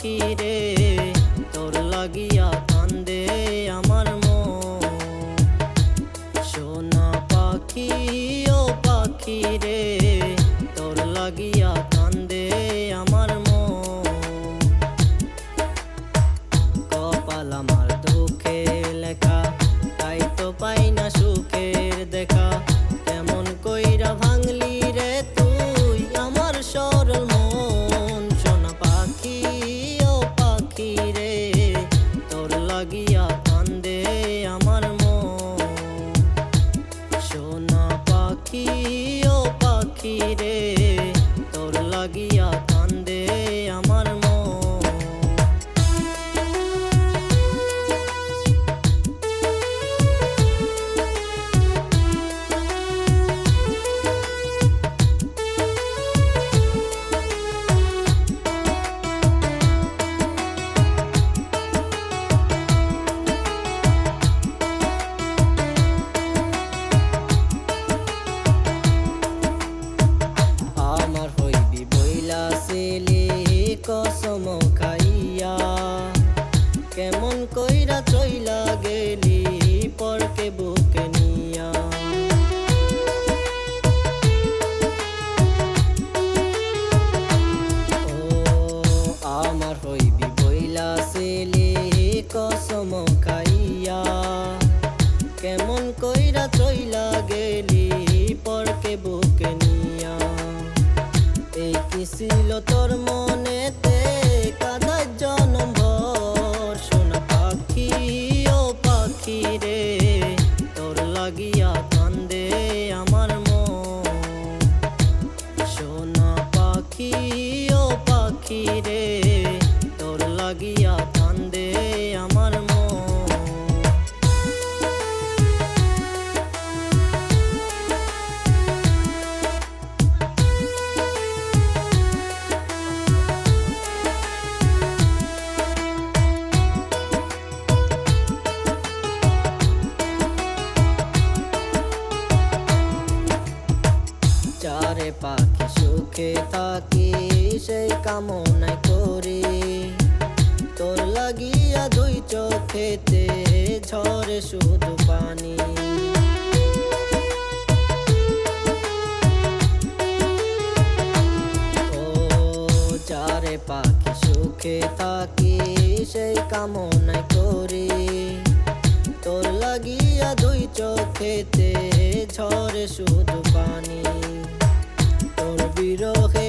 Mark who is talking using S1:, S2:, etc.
S1: পাখি রে তোর লাগিয়া কান্দে আমার মন। সোনা পাখি ও পাখি রে তোর লাগিয়া কান্দে আমার মন। কপাল আমার দুঃখে লেখা তাই তো পাই না সুখের দেখা। কেমন কইরা ভাঙলি রে তুই আমার সরল মন। সোনা পাখি ও পাখি রে তোর লাগিয়া কান্দে আমার মন। সোনা পাখি ও পাখি রে তোর লাগিয়া কান্দে আমার মন। কসম খাইয়া কেমন কইরা চইলা গেলি পরকে বুকে নিয়া। ও আমার হইবি বইলা ছেলে কসম খাইয়া কেমন কইরা চইলা গেলি পরকে বুকে নিয়া। এই কি ছিল তোর মনেতে কাদার জনম ভর। সোনা পাখি ও পাখি রে তোর লাগিয়া কান্দে আমার মন। সোনা পাখি ও পাখি রে তোর লাগিয়া কান্দে আমার মন। চারে পাখি সুখে থাকি সেই কামনাই করি। তোর লাগিয়া দুই চোখেতে ঝরে শুধু পানি। ও চারে পাখি সুখে থাকি সেই কামনাই করি। তোর লাগিয়া দুই চোখেতে ঝরে শুধু পানি। তোর বিরহে